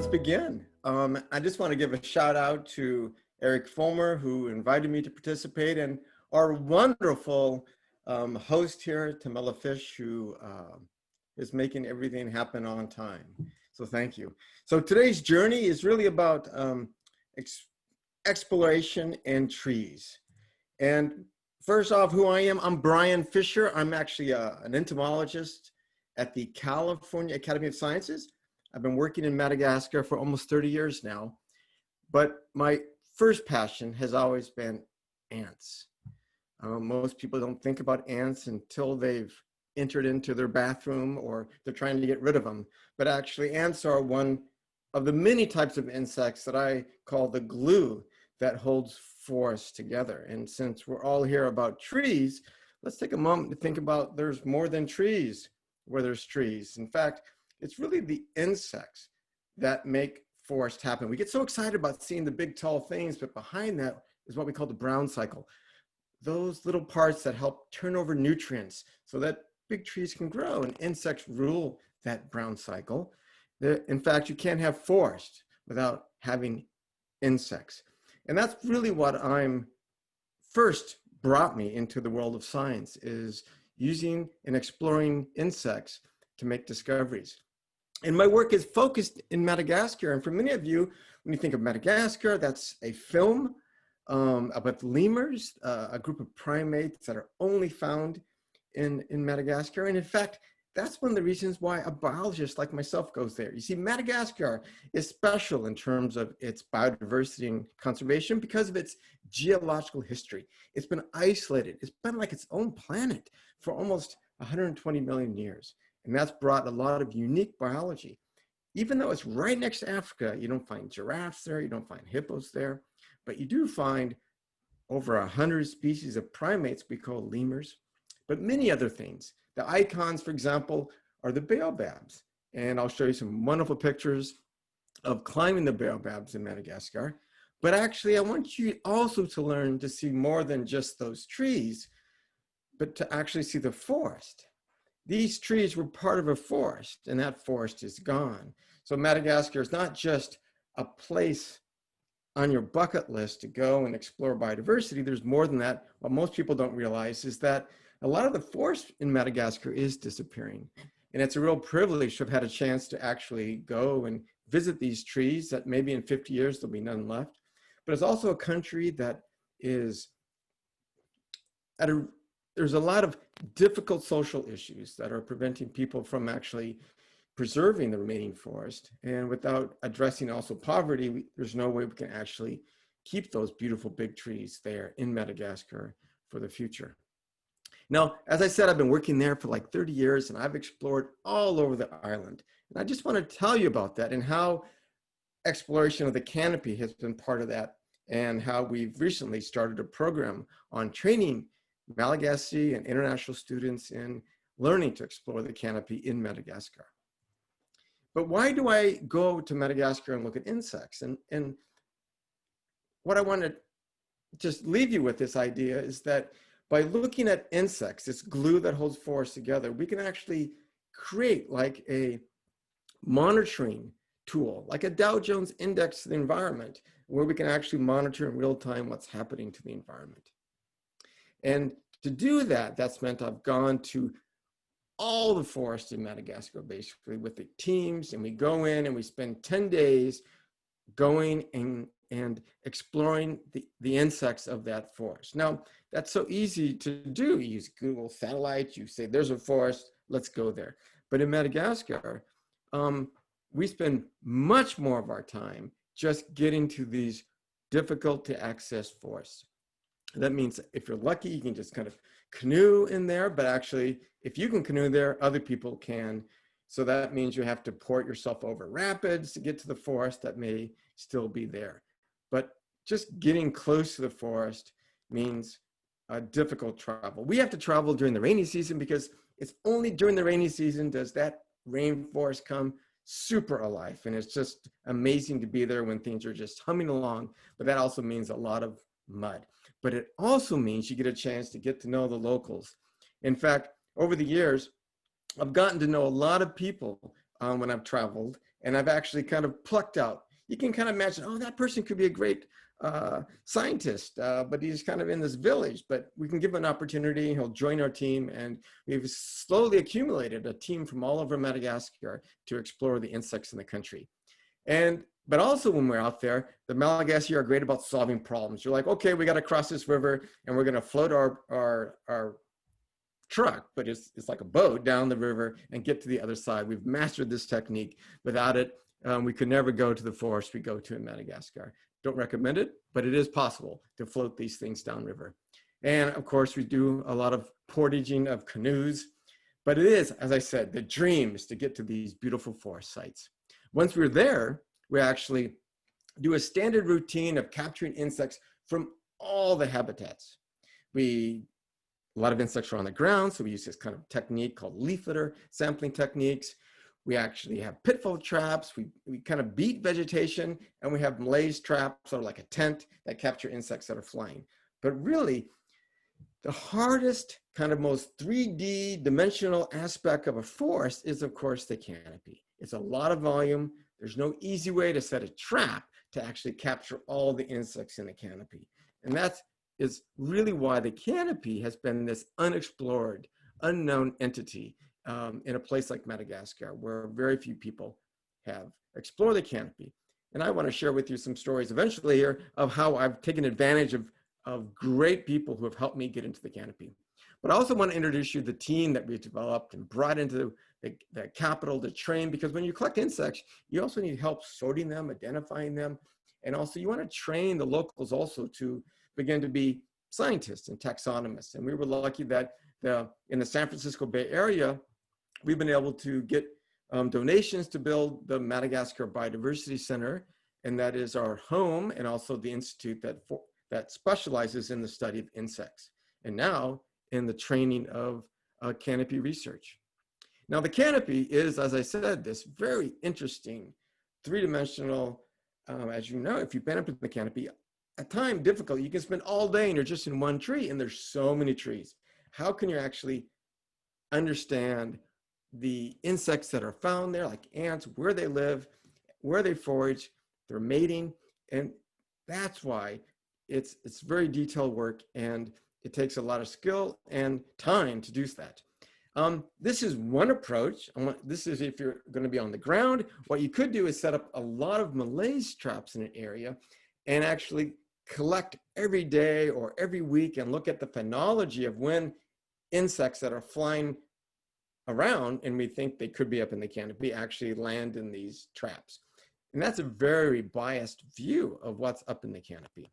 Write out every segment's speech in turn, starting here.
let's begin. I just want to give a shout out to Eric Fulmer, who invited me to participate, and our wonderful host here, Tamela Fish, who is making everything happen on time. So thank you. So today's journey is really about exploration and trees. And first off, who I am, I'm Brian Fisher. I'm actually an entomologist at the California Academy of Sciences. I've been working in Madagascar for almost 30 years now, but my first passion has always been ants. Most people don't think about ants until they've entered into their bathroom or they're trying to get rid of them. But actually, ants are one of the many types of insects that I call the glue that holds forests together. And since we're all here about trees, let's take a moment to think about there's more than trees where there's trees. In fact, it's really the insects that make forests happen. We get so excited about seeing the big tall things, but behind that is what we call the brown cycle. Those little parts that help turn over nutrients so that big trees can grow, and insects rule that brown cycle. In fact, you can't have forest without having insects. And that's really what I'm first brought me into the world of science, is using and exploring insects to make discoveries. And my work is focused in Madagascar. And for many of you, when you think of Madagascar, that's a film about lemurs, a group of primates that are only found in Madagascar. And in fact, that's one of the reasons why a biologist like myself goes there. You see, Madagascar is special in terms of its biodiversity and conservation because of its geological history. It's been isolated. It's been like its own planet for almost 120 million years. And that's brought a lot of unique biology. Even though it's right next to Africa, you don't find giraffes there, you don't find hippos there, but you do find over 100 species of primates we call lemurs, but many other things. The icons, for example, are the baobabs. And I'll show you some wonderful pictures of climbing the baobabs in Madagascar. But actually, I want you also to learn to see more than just those trees, but to actually see the forest. These trees were part of a forest, and that forest is gone. So Madagascar is not just a place on your bucket list to go and explore biodiversity. There's more than that. What most people don't realize is that a lot of the forest in Madagascar is disappearing. And it's a real privilege to have had a chance to actually go and visit these trees that maybe in 50 years there'll be none left. But it's also a country that is there's a lot of difficult social issues that are preventing people from actually preserving the remaining forest. And without addressing also poverty, there's no way we can actually keep those beautiful big trees there in Madagascar for the future. Now, as I said, I've been working there for like 30 years and I've explored all over the island. And I just want to tell you about that and how exploration of the canopy has been part of that, and how we've recently started a program on training Malagasy and international students in learning to explore the canopy in Madagascar. But why do I go to Madagascar and look at insects? And what I want to just leave you with this idea is that by looking at insects, this glue that holds forests together, we can actually create like a monitoring tool, like a Dow Jones index to the environment, where we can actually monitor in real time what's happening to the environment. And to do that, that's meant I've gone to all the forests in Madagascar, basically, with the teams, and we go in and we spend 10 days going and exploring the insects of that forest. Now, that's so easy to do. You use Google satellites, you say, there's a forest, let's go there. But in Madagascar, we spend much more of our time just getting to these difficult to access forests. That means if you're lucky, you can just kind of canoe in there, but actually, if you can canoe there, other people can. So that means you have to port yourself over rapids to get to the forest that may still be there. But just getting close to the forest means difficult travel. We have to travel during the rainy season because it's only during the rainy season does that rainforest come super alive. And it's just amazing to be there when things are just humming along. But that also means a lot of mud. But it also means you get a chance to get to know the locals. In fact, over the years, I've gotten to know a lot of people when I've traveled, And I've actually kind of plucked out. You can kind of imagine, oh, that person could be a great scientist, but he's kind of in this village, but we can give him an opportunity. He'll join our team, and we've slowly accumulated a team from all over Madagascar to explore the insects in the country. But also when we're out there, the Malagasy are great about solving problems. You're like, okay, we got to cross this river and we're going to float our truck, but it's like a boat down the river and get to the other side. We've mastered this technique. Without it, we could never go to the forest we go to in Madagascar. Don't recommend it, but it is possible to float these things downriver. And of course, we do a lot of portaging of canoes, but it is, as I said, the dream is to get to these beautiful forest sites. Once we're there, we actually do a standard routine of capturing insects from all the habitats. A lot of insects are on the ground, so we use this kind of technique called leaf litter sampling techniques. We actually have pitfall traps. We kind of beat vegetation, and we have malaise traps, sort of like a tent, that capture insects that are flying. But really, the hardest, kind of most 3D dimensional aspect of a forest is, of course, the canopy. It's a lot of volume. There's no easy way to set a trap to actually capture all the insects in the canopy. And that is really why the canopy has been this unexplored, unknown entity in a place like Madagascar, where very few people have explored the canopy. And I want to share with you some stories eventually here of how I've taken advantage of great people who have helped me get into the canopy. But I also want to introduce you to the team that we've developed and brought into the capital to train, because when you collect insects, you also need help sorting them, identifying them, and also you want to train the locals also to begin to be scientists and taxonomists. And we were lucky that in the San Francisco Bay Area, we've been able to get donations to build the Madagascar Biodiversity Center, and that is our home and also the institute that specializes in the study of insects, and now in the training of canopy research. Now, the canopy is, as I said, this very interesting three-dimensional, as you know, if you've been up in the canopy, at times difficult. You can spend all day and you're just in one tree, and there's so many trees. How can you actually understand the insects that are found there, like ants, where they live, where they forage, their mating? And that's why it's very detailed work, and it takes a lot of skill and time to do that. This is one approach. This is if you're going to be on the ground. What you could do is set up a lot of malaise traps in an area and actually collect every day or every week and look at the phenology of when insects that are flying around and we think they could be up in the canopy actually land in these traps. And that's a very biased view of what's up in the canopy.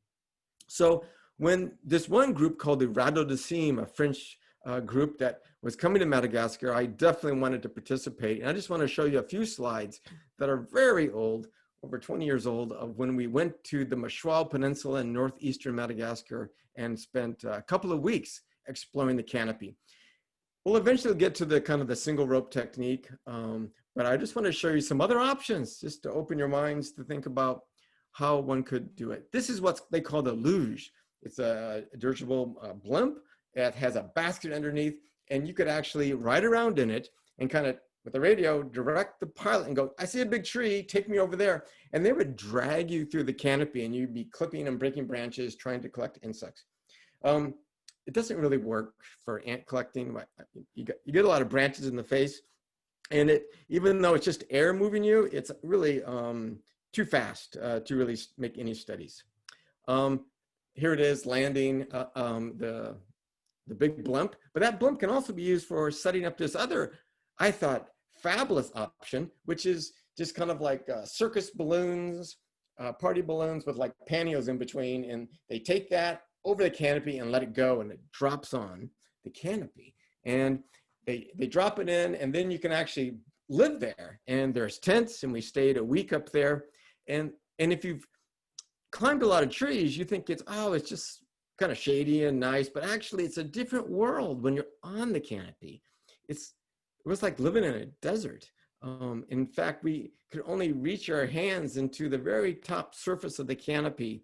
So when this one group called the Radeau de Cime, a French group that was coming to Madagascar, I definitely wanted to participate. And I just want to show you a few slides that are very old, over 20 years old, of when we went to the Mashwal Peninsula in northeastern Madagascar and spent a couple of weeks exploring the canopy. We'll eventually get to the kind of the single rope technique, but I just want to show you some other options just to open your minds to think about how one could do it. This is what they call the luge. It's a dirigible blimp. It has a basket underneath, and you could actually ride around in it and kind of, with the radio, direct the pilot and go, I see a big tree, take me over there. And they would drag you through the canopy, and you'd be clipping and breaking branches, trying to collect insects. It doesn't really work for ant collecting. You get a lot of branches in the face, and even though it's just air moving you, it's really too fast to really make any studies. Here it is landing the big blimp, but that blimp can also be used for setting up this other, I thought, fabulous option, which is just kind of like circus balloons, party balloons with like panniers in between, and they take that over the canopy and let it go, and it drops on the canopy, and they drop it in, and then you can actually live there. And there's tents, and we stayed a week up there, and if you've climbed a lot of trees, you think it's just kind of shady and nice, but actually it's a different world when you're on the canopy. It was like living in a desert. In fact, we could only reach our hands into the very top surface of the canopy,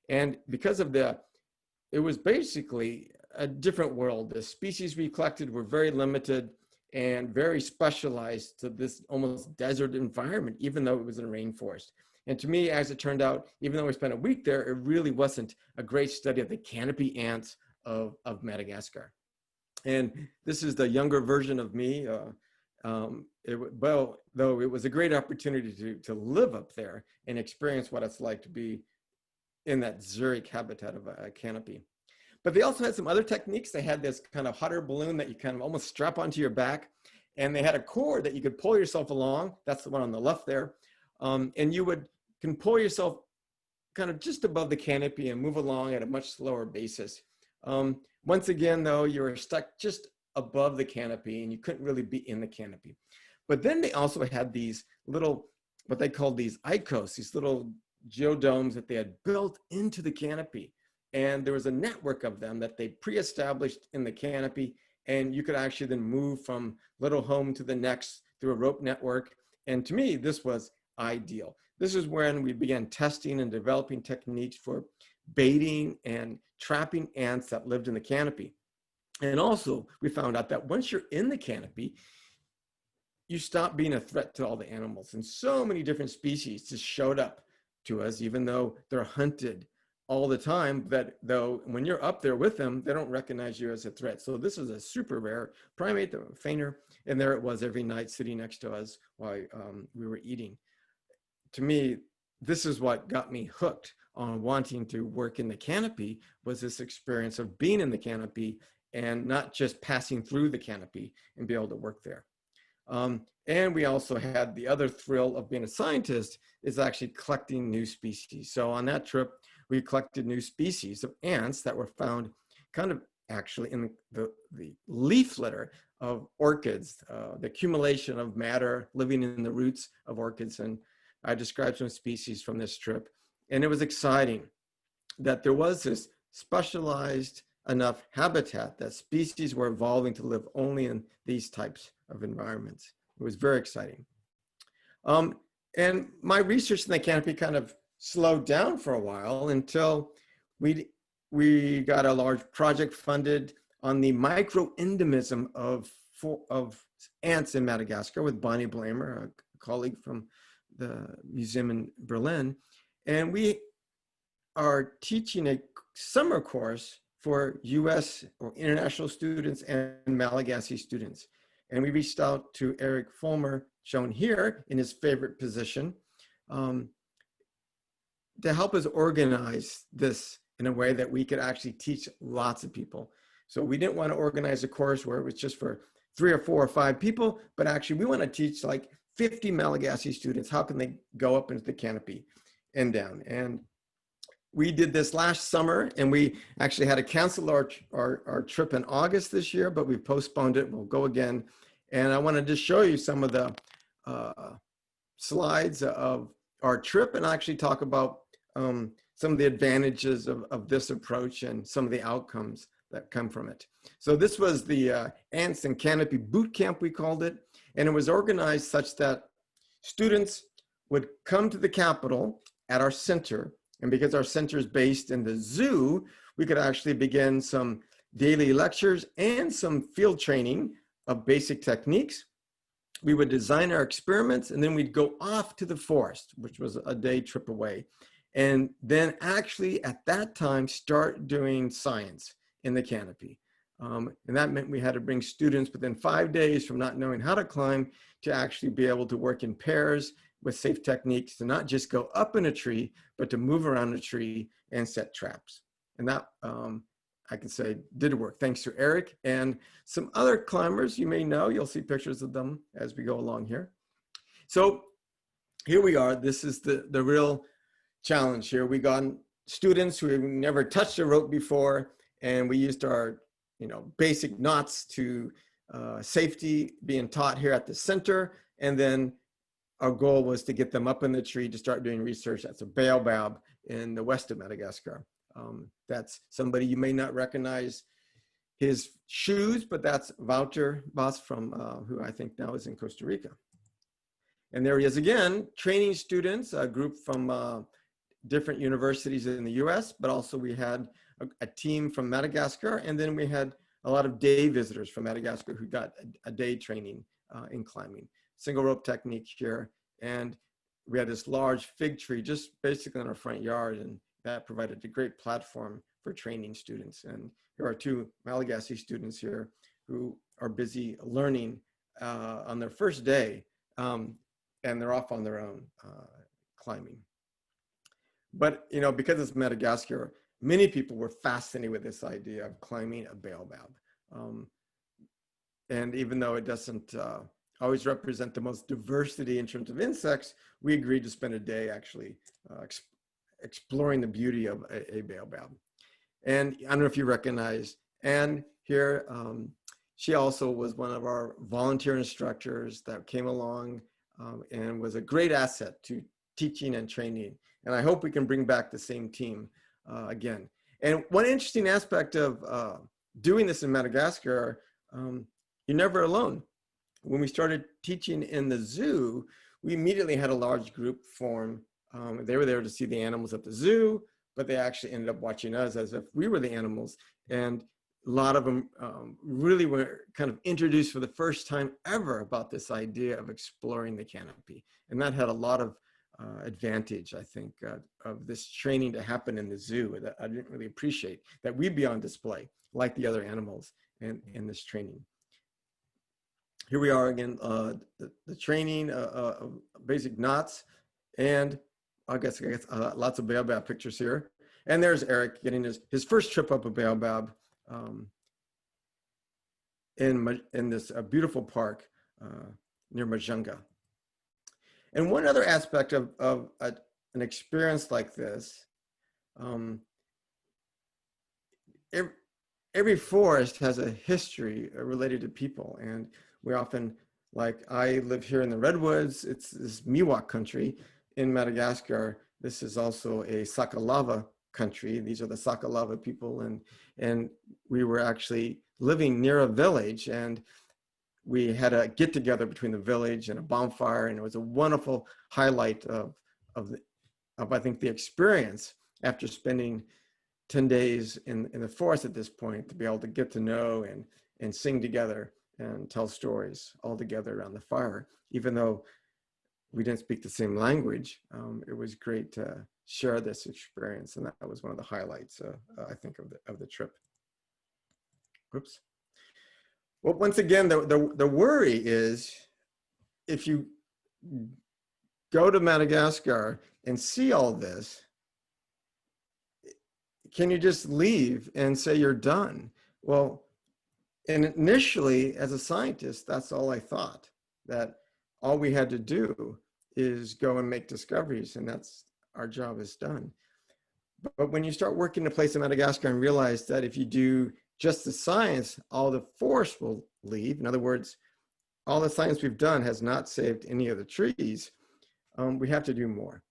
and because of it was basically a different world. The species we collected were very limited, and very specialized to this almost desert environment, even though it was in a rainforest. And to me, as it turned out, even though we spent a week there, it really wasn't a great study of the canopy ants of Madagascar. And this is the younger version of me. Well, though it was a great opportunity to live up there and experience what it's like to be in that xeric habitat of a canopy. But they also had some other techniques. They had this kind of hot air balloon that you kind of almost strap onto your back. And they had a cord that you could pull yourself along. That's the one on the left there. And you can pull yourself kind of just above the canopy and move along at a much slower basis. Once again, though, you were stuck just above the canopy and you couldn't really be in the canopy. But then they also had these little, what they called these icos, these little geodomes that they had built into the canopy. And there was a network of them that they pre-established in the canopy. And you could actually then move from little home to the next through a rope network. And to me, this was ideal. This is when we began testing and developing techniques for baiting and trapping ants that lived in the canopy. And also, we found out that once you're in the canopy, you stop being a threat to all the animals. And so many different species just showed up to us, even though they're hunted all the time, that though when you're up there with them, they don't recognize you as a threat. So this is a super rare primate, the fainter, and there it was every night sitting next to us while we were eating. To me, this is what got me hooked on wanting to work in the canopy, was this experience of being in the canopy and not just passing through the canopy and be able to work there. And we also had the other thrill of being a scientist is actually collecting new species. So on that trip, we collected new species of ants that were found kind of actually in the leaf litter of orchids, the accumulation of matter living in the roots of orchids. And I described some species from this trip. And it was exciting that there was this specialized enough habitat that species were evolving to live only in these types of environments. It was very exciting. And my research in the canopy kind of slowed down for a while until we got a large project funded on the microendemism of ants in Madagascar with Bonnie Blamer, a colleague from the museum in Berlin. And we are teaching a summer course for US or international students and Malagasy students. And we reached out to Eric Fulmer, shown here in his favorite position, to help us organize this in a way that we could actually teach lots of people. So we didn't want to organize a course where it was just for 3 or 4 or 5 people, but actually we want to teach like 50 Malagasy students, how can they go up into the canopy and down. And we did this last summer, and we actually had to cancel our trip in August this year, but we postponed it. We'll go again. And I wanted to show you some of the slides of our trip and actually talk about some of the advantages of this approach and some of the outcomes that come from it. So this was the Ants and Canopy Boot Camp, we called it. And it was organized such that students would come to the Capitol at our center. And because our center is based in the zoo, we could actually begin some daily lectures and some field training of basic techniques. We would design our experiments, and then we'd go off to the forest, which was a day trip away. And then actually at that time, start doing science in the canopy. And that meant we had to bring students within 5 days from not knowing how to climb to actually be able to work in pairs with safe techniques to not just go up in a tree, but to move around a tree and set traps. And that, I can say, did work thanks to Eric and some other climbers you may know. You'll see pictures of them as we go along here. So here we are. This is the real challenge here. We got students who have never touched a rope before, and we used our basic knots to safety being taught here at the center. And then our goal was to get them up in the tree to start doing research. That's a baobab in the west of Madagascar. That's somebody you may not recognize his shoes, but that's Wouter Bos from who I think now is in Costa Rica. And there he is again, training students, a group from different universities in the US, but also we had a team from Madagascar, and then we had a lot of day visitors from Madagascar who got a day training in climbing. Single rope technique here. And we had this large fig tree just basically in our front yard, and that provided a great platform for training students. And here are two Malagasy students here who are busy learning on their first day, and they're off on their own climbing. But, you know, because it's Madagascar, many people were fascinated with this idea of climbing a baobab. And even though it doesn't always represent the most diversity in terms of insects, we agreed to spend a day actually exploring the beauty of a baobab. And I don't know if you recognize Anne here. She also was one of our volunteer instructors that came along and was a great asset to teaching and training. And I hope we can bring back the same team again. And one interesting aspect of doing this in Madagascar, you're never alone. When we started teaching in the zoo, we immediately had a large group form. They were there to see the animals at the zoo, but they actually ended up watching us as if we were the animals. And a lot of them really were kind of introduced for the first time ever about this idea of exploring the canopy. And that had a lot of advantage, I think, of this training to happen in the zoo that I didn't really appreciate, that we'd be on display like the other animals in this training. Here we are again, the training of basic knots, and I guess lots of baobab pictures here. And there's Eric getting his first trip up a baobab in this beautiful park near Majunga. And one other aspect of an experience like this, every forest has a history related to people. And we often, like I live here in the Redwoods, it's this Miwok country in Madagascar. This is also a Sakalava country. These are the Sakalava people. And we were actually living near a village, and we had a get together between the village and a bonfire. And it was a wonderful highlight of I think the experience after spending 10 days in the forest at this point, to be able to get to know and sing together and tell stories all together around the fire. Even though we didn't speak the same language, it was great to share this experience. And that was one of the highlights, I think, of the trip. Whoops. Well, once again, the worry is if you go to Madagascar and see all this, can you just leave and say you're done? Well, and initially, as a scientist, that's all I thought, that all we had to do is go and make discoveries, and that's our job is done. But when you start working in a place in Madagascar and realize that if you do just the science, all the forest will leave. In other words, all the science we've done has not saved any of the trees. We have to do more.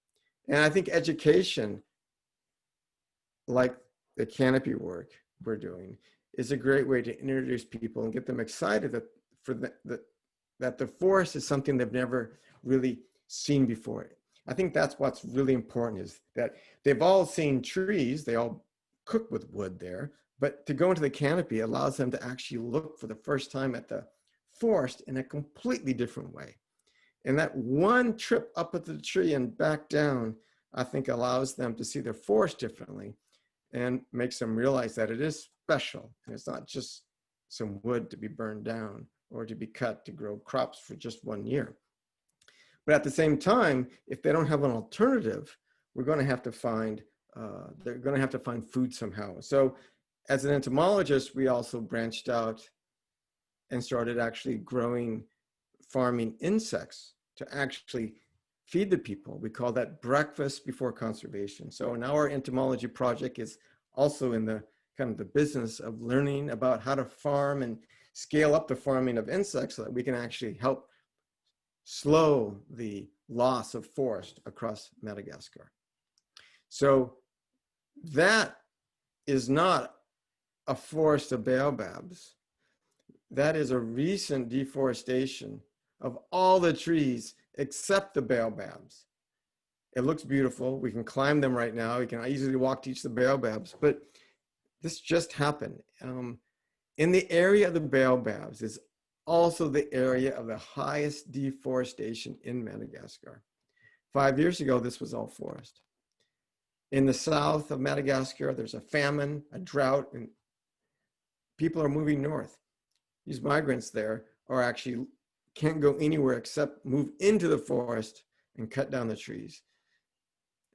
And I think education, like the Canopy work we're doing, is a great way to introduce people and get them excited that the forest is something they've never really seen before. I think that's what's really important, is that they've all seen trees, they all cook with wood there, but to go into the canopy allows them to actually look for the first time at the forest in a completely different way. And that one trip up at the tree and back down, I think allows them to see their forest differently and makes them realize that it is special. And it's not just some wood to be burned down or to be cut to grow crops for just 1 year. But at the same time, if they don't have an alternative, we're going to have to find, they're going to have to find food somehow. So as an entomologist, we also branched out and started actually farming insects to actually feed the people. We call that breakfast before conservation. So now our entomology project is also in the kind of the business of learning about how to farm and scale up the farming of insects so that we can actually help slow the loss of forest across Madagascar. So that is not a forest of baobabs. That is a recent deforestation of all the trees except the baobabs. It looks beautiful. We can climb them right now. We can easily walk to each of the baobabs, but this just happened. In the area of the baobabs is also the area of the highest deforestation in Madagascar. 5 years ago, this was all forest. In the south of Madagascar, there's a famine, a drought, and people are moving north. These migrants there are actually can't go anywhere except move into the forest and cut down the trees.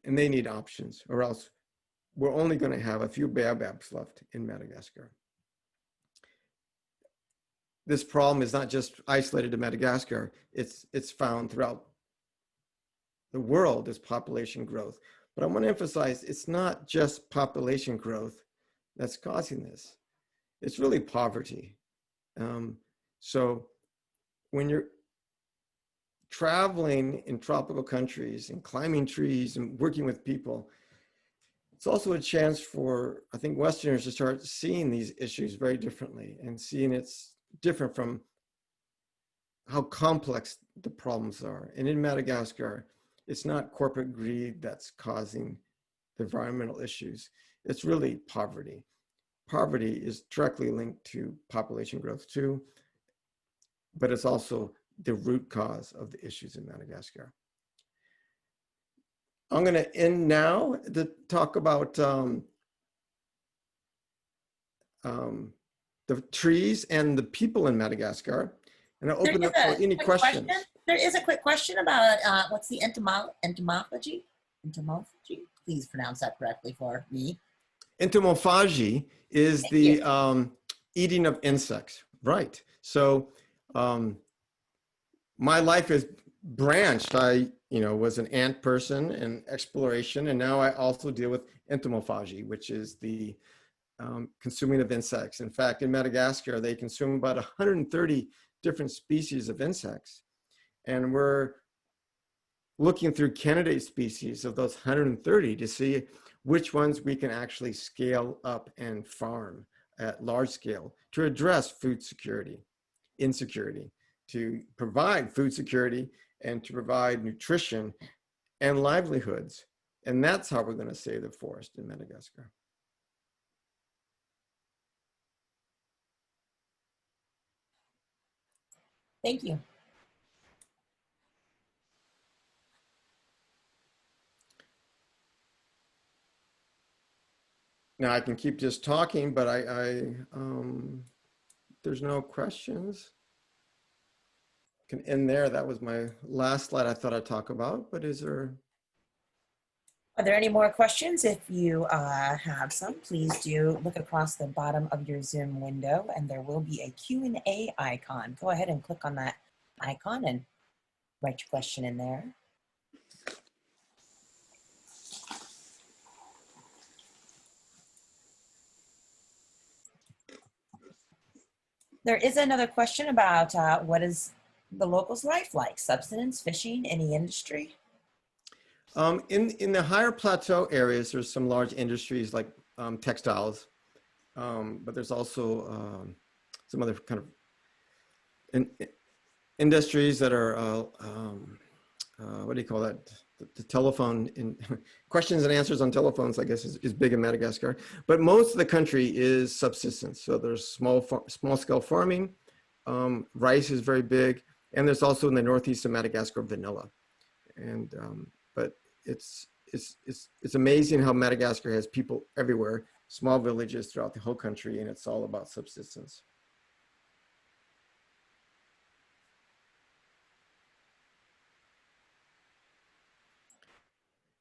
And they need options, or else we're only going to have a few baobabs left in Madagascar. This problem is not just isolated to Madagascar. It's found throughout the world as population growth. But I want to emphasize it's not just population growth that's causing this. It's really poverty. So when you're traveling in tropical countries and climbing trees and working with people, it's also a chance for, I think, Westerners to start seeing these issues very differently and seeing it's different from how complex the problems are. And in Madagascar, it's not corporate greed that's causing the environmental issues. It's really poverty. Poverty is directly linked to population growth too, but it's also the root cause of the issues in Madagascar. I'm going to end now to talk about the trees and the people in Madagascar, and I'll open up for any questions. There is a quick question about what's the entomology? Entomology? Please pronounce that correctly for me. Entomophagy is the eating of insects, right? So my life is branched. I, was an ant person and exploration, and now I also deal with entomophagy, which is the consuming of insects. In fact, in Madagascar, they consume about 130 different species of insects, and we're looking through candidate species of those 130 to see which ones we can actually scale up and farm at large scale to address food security, insecurity, to provide food security and to provide nutrition and livelihoods. And that's how we're going to save the forest in Madagascar. Thank you. Now I can keep just talking, but there's no questions. Can end there. That was my last slide I thought I'd talk about, but is there? Are there any more questions? If you have some, please do look across the bottom of your Zoom window and there will be a Q&A icon. Go ahead and click on that icon and write your question in there. There is another question about what is the locals' life like? Subsistence, fishing, any industry? In the higher plateau areas, there's some large industries like textiles, but there's also some other kind of industries that are, what do you call that? The telephone, in questions and answers on telephones, I guess, is big in Madagascar. But most of the country is subsistence. So there's small scale farming. Rice is very big. And there's also in the northeast of Madagascar, vanilla. And but it's amazing how Madagascar has people everywhere, small villages throughout the whole country, and it's all about subsistence.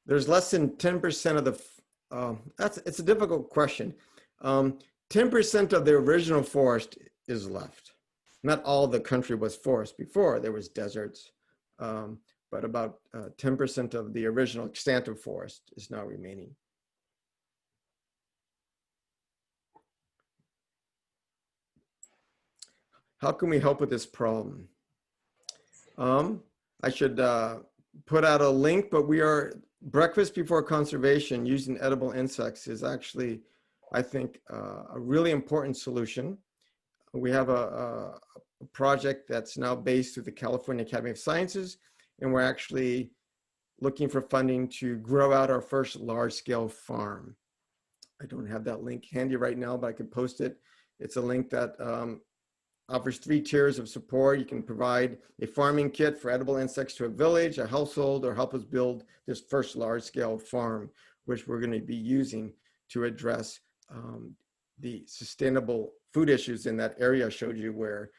There's less than 10% of the, it's a difficult question. 10% of the original forest is left. Not all the country was forest before, there was deserts. But about 10% of the original extent of forest is now remaining. How can we help with this problem? I should put out a link, but breakfast before conservation using edible insects is actually, I think, a really important solution. We have a project that's now based through the California Academy of Sciences, and we're actually looking for funding to grow out our first large-scale farm. I don't have that link handy right now, but I could post it. It's a link that offers 3 tiers of support. You can provide a farming kit for edible insects to a village, a household, or help us build this first large-scale farm, which we're going to be using to address the sustainable food issues in that area I showed you where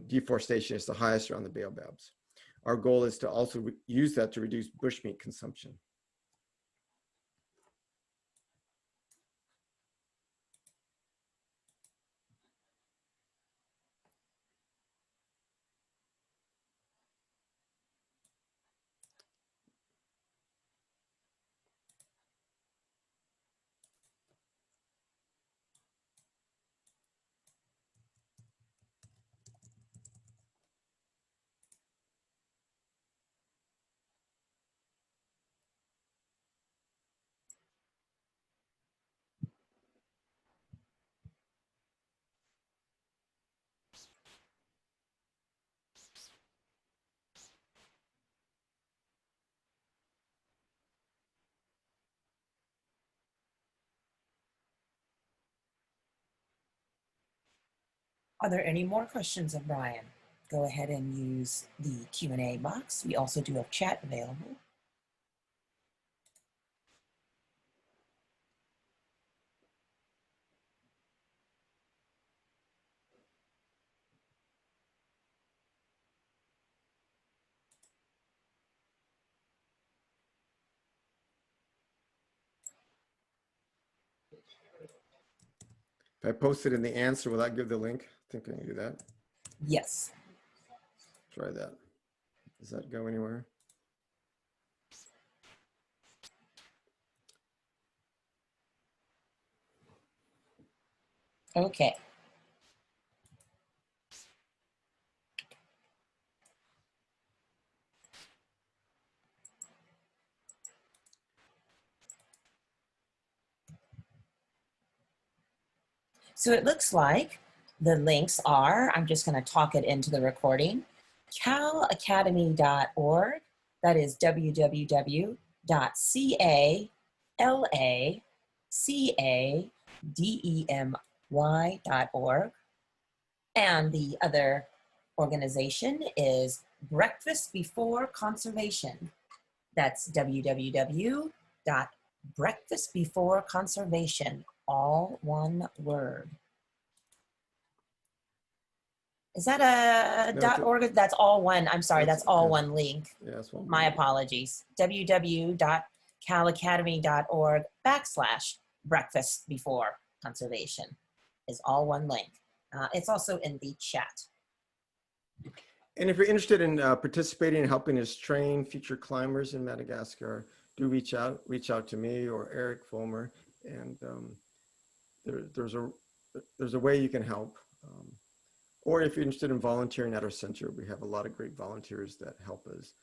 deforestation is the highest around the baobabs. Our goal is to also use that to reduce bushmeat consumption. Are there any more questions of Brian? Go ahead and use the Q&A box. We also do have chat available. If I post it in the answer, will that give the link? I think I can do that. Yes. Try that. Does that go anywhere? Okay. So it looks like the links are, I'm just going to talk it into the recording, calacademy.org, that is www.calacademy.org, and the other organization is Breakfast Before Conservation. That's www.breakfastbeforeconservation, all one word. Is that a No, .org? That's all one. I'm sorry, that's all one link. Yeah, that's one. My apologies. www.calacademy.org/breakfast before conservation is all one link. It's also in the chat. And if you're interested in participating and helping us train future climbers in Madagascar, do reach out to me or Eric Fulmer, and there's a way you can help. Or if you're interested in volunteering at our center, we have a lot of great volunteers that help us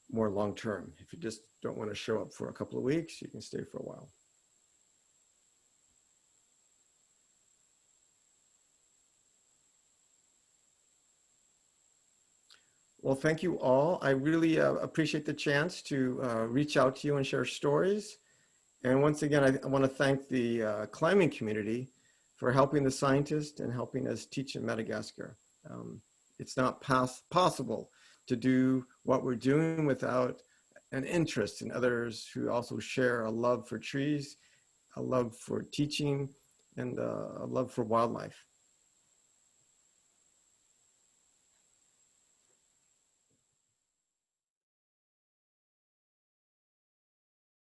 more long-term. If you just don't want to show up for a couple of weeks, you can stay for a while. Well, thank you all. I really appreciate the chance to reach out to you and share stories. And once again, I want to thank the climbing community for helping the scientists and helping us teach in Madagascar. It's not possible to do what we're doing without an interest in others who also share a love for trees, a love for teaching, and a love for wildlife.